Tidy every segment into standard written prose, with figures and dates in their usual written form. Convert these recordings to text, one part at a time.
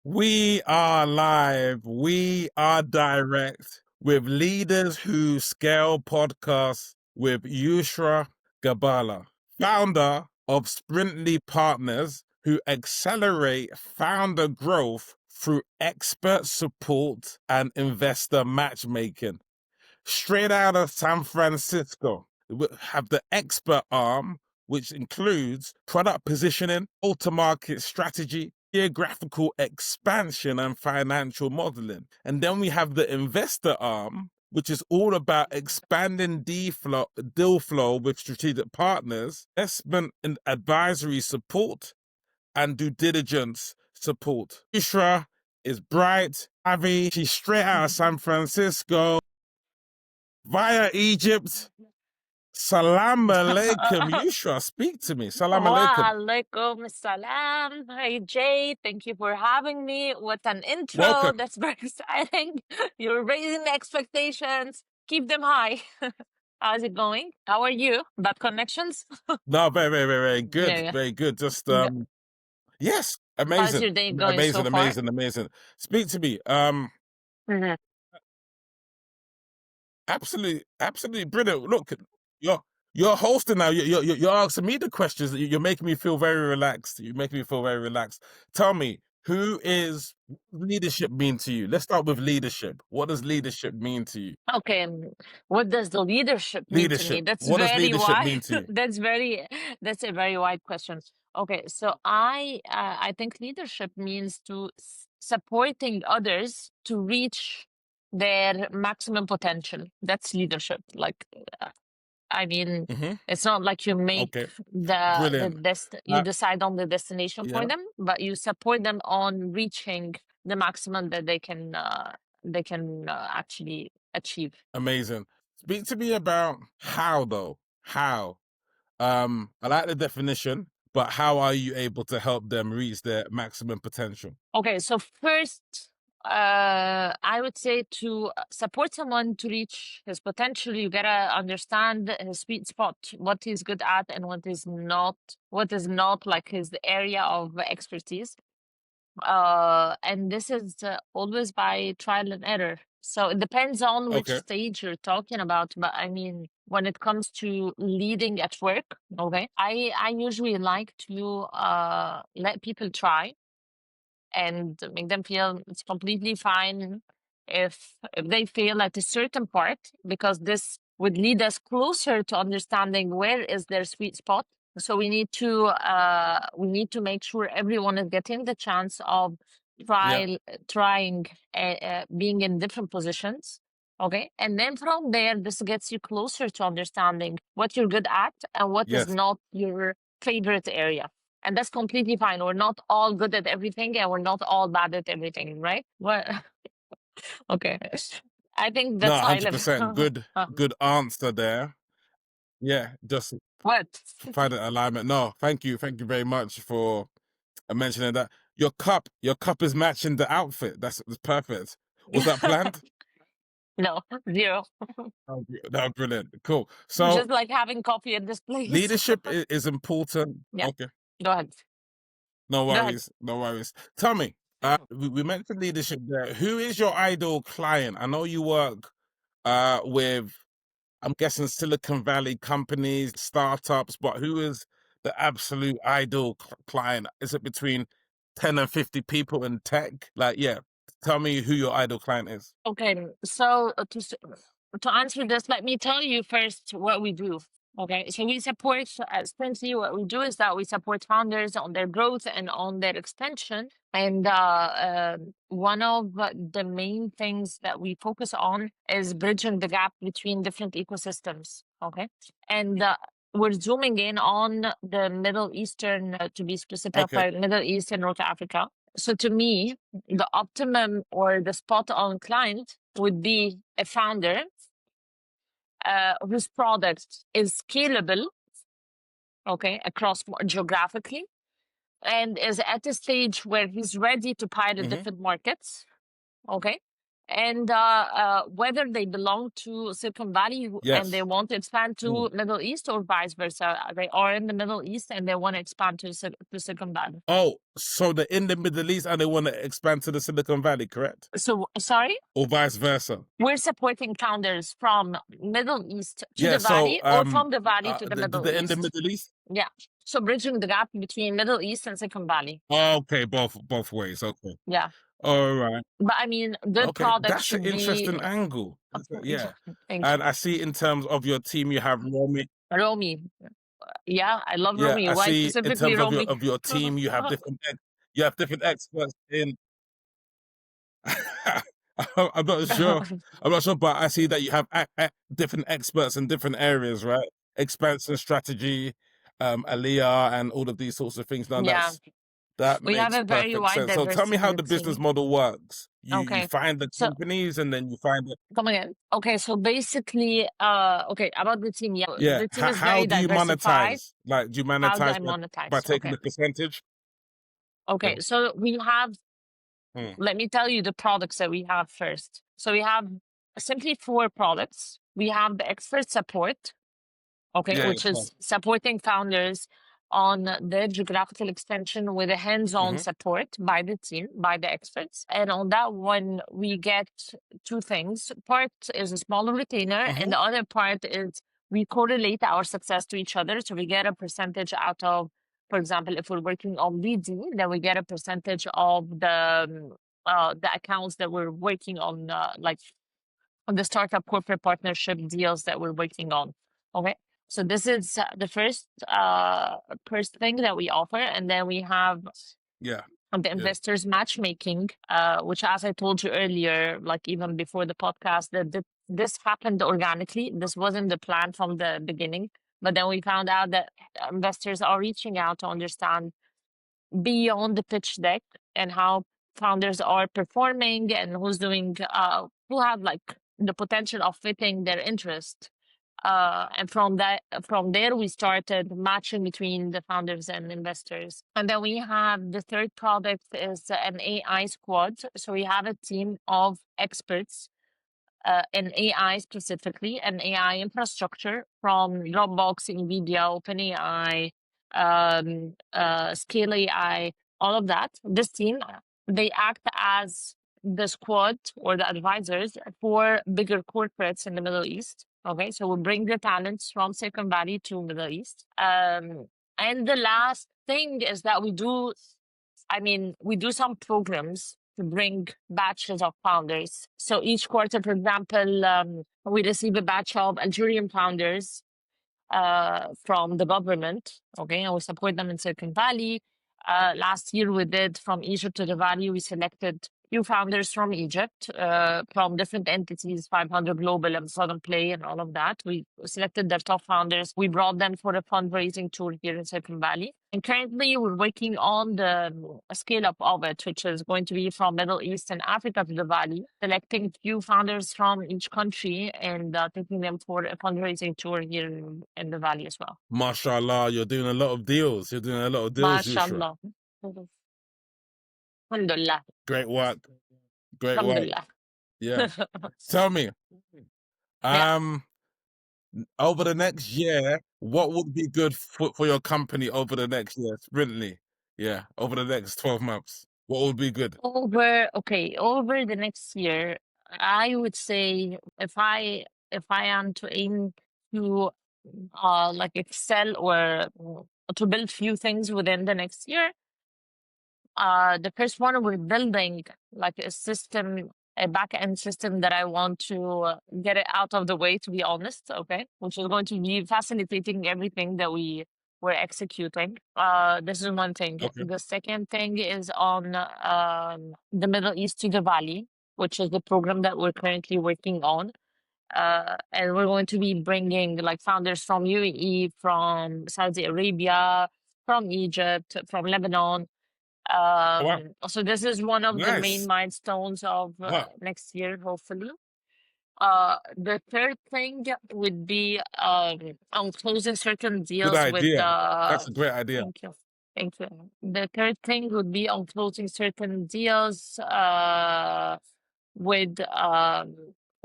We are live. We are direct with leaders who scale podcasts with Yousra Gabala, founder of Sprintly Partners, who accelerate founder growth through expert support and investor matchmaking. Straight out of San Francisco, we have the expert arm, which includes product positioning, go-to-market strategy, geographical expansion, and financial modeling. And then we have the investor arm, which is all about expanding deal flow with strategic partners, investment and advisory support, and due diligence support. Yousra is bright, savvy. She's straight out of San Francisco via Egypt. Salam alaikum. Yousra, speak to me. Salam alaikum. Wa alaikum salam. Hey Jay, thank you for having me. What an intro. Welcome. That's very exciting. You're raising the expectations. Keep them high. How's it going? How are you? Bad connections? No, very good. Yeah. Very good. Just Good. yes, How's amazing. your day going so far? Amazing. Speak to me. Mhm. Absolutely brilliant. Look, you're hosting now. You're asking me the questions. You're making me feel very relaxed. You're making me feel very relaxed. Tell me, what does leadership mean to you? Let's start with leadership. What does leadership mean to you? Okay. What does the leadership mean to me? Leadership. That's What does very leadership wide. mean to you? That's a very wide question. Okay, so I think leadership means to supporting others to reach their maximum potential. That's leadership. Like, I mean, Mm-hmm. it's not like you make Okay. the Brilliant. you decide on the destination for Yeah. them, but you support them on reaching the maximum that they can actually achieve. Amazing. Speak to me about how though. How? I like the definition, but how are you able to help them reach their maximum potential? Okay, so first, I would say to support someone to reach his potential, you gotta understand his sweet spot, what he's good at, and what is not like his area of expertise. And this is always by trial and error. So it depends on which Okay. stage you're talking about. But I mean, when it comes to leading at work, okay, I usually like to let people try and make them feel it's completely fine if they fail at a certain part, because this would lead us closer to understanding where is their sweet spot. So we need to make sure everyone is getting the chance of trying being in different positions. Okay, and then from there, this gets you closer to understanding what you're good at and what is Yes. not your favorite area. And that's completely fine. We're not all good at everything and we're not all bad at everything, right? What? Okay. I think No, that's high level. 100%. Good answer there. Yeah, just What? find an alignment. No, thank you very much for mentioning that. Your cup is matching the outfit. That's perfect. Was that planned? No, zero. No, brilliant. Cool. So Just like having coffee at this place. leadership is important. Yeah. Okay. Go ahead. No Go ahead. worries. Tell me, we mentioned leadership there. Who is your ideal client? I know you work with, I'm guessing, Silicon Valley companies, startups, but who is the absolute ideal client? Is it between 10 and 50 people in tech? Like, yeah, tell me who your ideal client is. Okay, so to answer this, let me tell you first what we do. Okay, so we support, essentially what we do is that we support founders on their growth and on their expansion. And one of the main things that we focus on is bridging the gap between different ecosystems. Okay, and we're zooming in on the Middle Eastern, to be specific, Okay. Middle East and North Africa. So to me, the optimum or the spot on client would be a founder whose product is scalable, okay, across geographically, and is at a stage where he's ready to pilot different markets, okay, and whether they belong to Silicon Valley and they Yes. want to expand to Middle East or vice versa. They are in the Middle East and they want to expand to Silicon Valley. Oh, so they're in the Middle East and they want to expand to the Silicon Valley, correct? So, sorry? Or vice versa? We're supporting founders from Middle East to Yeah, the so Valley or from the Valley to the Middle they're in the East. Middle East? Yeah. So bridging the gap between Middle East and Silicon Valley. Okay, both ways. Okay. Yeah. All right. But I mean, good Okay, product that's an should interesting be. angle. Yeah. Thank And you. I see in terms of your team, you have Romy. Romy. Yeah, I love Yeah, Romy. I Why see in specifically terms of Romy? your team, you have different experts in. I'm not sure. I'm not sure, but I see that you have different experts in different areas, right? Expansion strategy, Aliyah, and all of these sorts of things. Now Yeah. that We have makes a very perfect wide sense. So tell me how the diversity. business model works. You Okay. find the So companies and then you find it. come again. Okay, so basically, okay, about the team. Yeah, Yeah. the team is How very do you diversified. monetize? Like, do you How do monetize I by monetize? taking Okay. the percentage? Okay, Yeah. so we have, let me tell you the products that we have first. So we have simply 4 products. We have the expert support, okay, Yeah. which is supporting founders on their geographical extension with a hands-on support by the team, by the experts. And on that one, we get 2 things. Part is a smaller retainer, and the other part is we correlate our success to each other. So we get a percentage out of, for example, if we're working on BD, then we get a percentage of the accounts that we're working on, like on the startup corporate partnership deals that we're working on. Okay. So this is the first thing that we offer. And then we have the investors matchmaking, which, as I told you earlier, like even before the podcast, that this happened organically. This wasn't the plan from the beginning. But then we found out that investors are reaching out to understand beyond the pitch deck and how founders are performing and who's doing who have like the potential of fitting their interest, and from there we started matching between the founders and investors. And then we have the third product is an AI squad. So we have a team of experts in AI, specifically an AI infrastructure from Dropbox, NVIDIA, OpenAI, Scale AI, all of that. This team, they act as the squad or the advisors for bigger corporates in the Middle East. Okay, so we bring the talents from Silicon Valley to Middle East. And the last thing is that we do some programs to bring batches of founders. So each quarter, for example, we receive a batch of Algerian founders from the government, okay, and we support them in Silicon Valley. Last year we did from Egypt to the Valley. We selected few founders from Egypt, from different entities, 500 Global and Southern Play and all of that. We selected their top founders. We brought them for a fundraising tour here in Silicon Valley. And currently we're working on the scale up of it, which is going to be from Middle East and Africa to the Valley, selecting few founders from each country and taking them for a fundraising tour here in the Valley as well. MashaAllah, you're doing a lot of deals. You're doing a lot of deals, Yousra. MashaAllah. Alhamdulillah. Great work. Great work. Alhamdulillah. Yeah. Tell me, Yeah. over the next year, what would be good for your company over the next year, sprintly? Yeah, over the next 12 months, what would be good? Over the next year, I would say if I am to aim to like excel or to build few things within the next year, the first one, we're building like a system, a back-end system that I want to get it out of the way, to be honest, okay, which is going to be facilitating everything that we're executing. This is one thing. Okay. The second thing is on the Middle East to the Valley, which is the program that we're currently working on. And we're going to be bringing like founders from UAE, from Saudi Arabia, from Egypt, from Lebanon. Wow. So this is one of the main Nice. milestones of Wow. next year, hopefully. The third thing would be on closing certain Good deals with idea. That's a great idea. thank you. Thank you. The third thing would be on closing certain deals with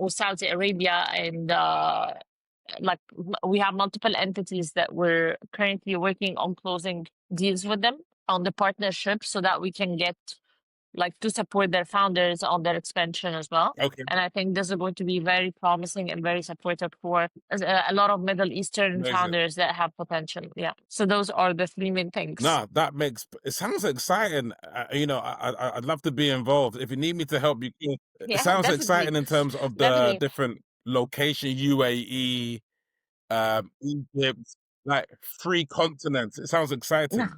Saudi Arabia, and like we have multiple entities that we're currently working on closing deals with them on the partnership, so that we can get like to support their founders on their expansion as well. Okay, And I think this is going to be very promising and very supportive for a lot of Middle Eastern amazing. founders that have potential. Yeah. So those are the three main things. No, that makes it sounds exciting. You know, I'd love to be involved. If you need me to help you, it Yeah, sounds definitely. exciting in terms of the Definitely. different location, UAE, Egypt, like 3 continents. It sounds exciting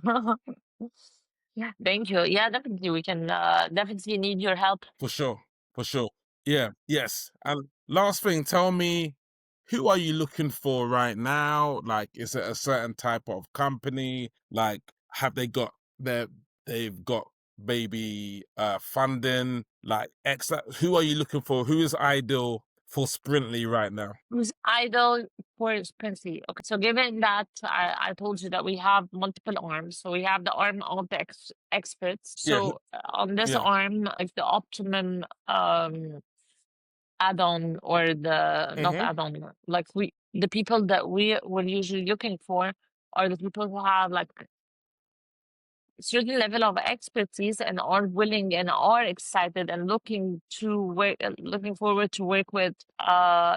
Yeah, thank you. Yeah, definitely. We can definitely need your help. for sure, for sure. Yeah, yes. And last thing, tell me, who are you looking for right now? Like, is it a certain type of company? Like, have they got their, they've got maybe funding? Like, who are you looking for? Who is ideal for Sprintly right now? Who's idle for Princely? Okay, so given that I told you that we have multiple arms, so we have the arm of the experts. Yeah, So on this yeah. arm, like the optimum add-on, or the not Mm-hmm. add-on, like the people that we were usually looking for are the people who have like certain level of expertise and are willing and are excited and looking forward to work with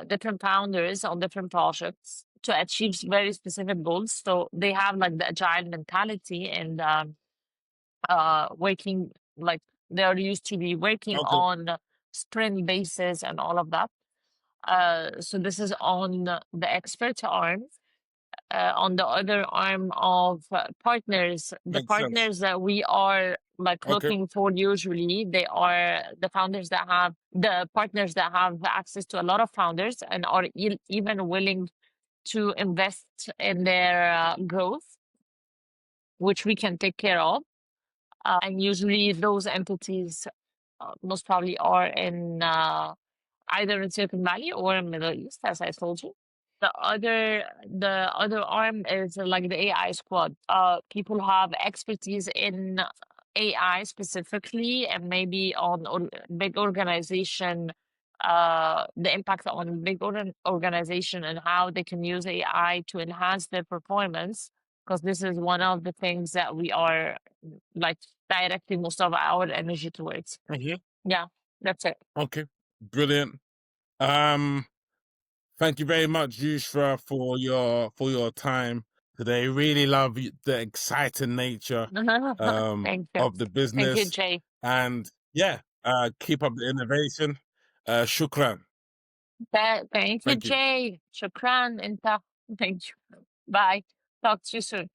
different founders on different projects to achieve very specific goals. So they have like the agile mentality, and working like they are used to be working Okay, on sprint basis and all of that. So this is on the expert arm. On the other arm of partners, the makes sense. partners that we are like Okay, looking for, usually they are the partners that have access to a lot of founders and are even willing to invest in their growth, which we can take care of. And usually those entities most probably are in either in Silicon Valley or in Middle East, as I told you. The other arm is like the AI squad. People who have expertise in AI specifically, and maybe on big organization, the impact on big organization and how they can use AI to enhance their performance. Because this is one of the things that we are like directing most of our energy towards. mm-hmm. Yeah, that's it. Okay, brilliant. Um, Thank you very much, Yousra, for your time today. Really love the exciting nature Thank you. of the Thank you, business, Jay. and yeah, keep up the innovation. Shukran. Thank you, Thank you. Jay. Shukran, Inta. Thank you. Bye. Talk to you soon.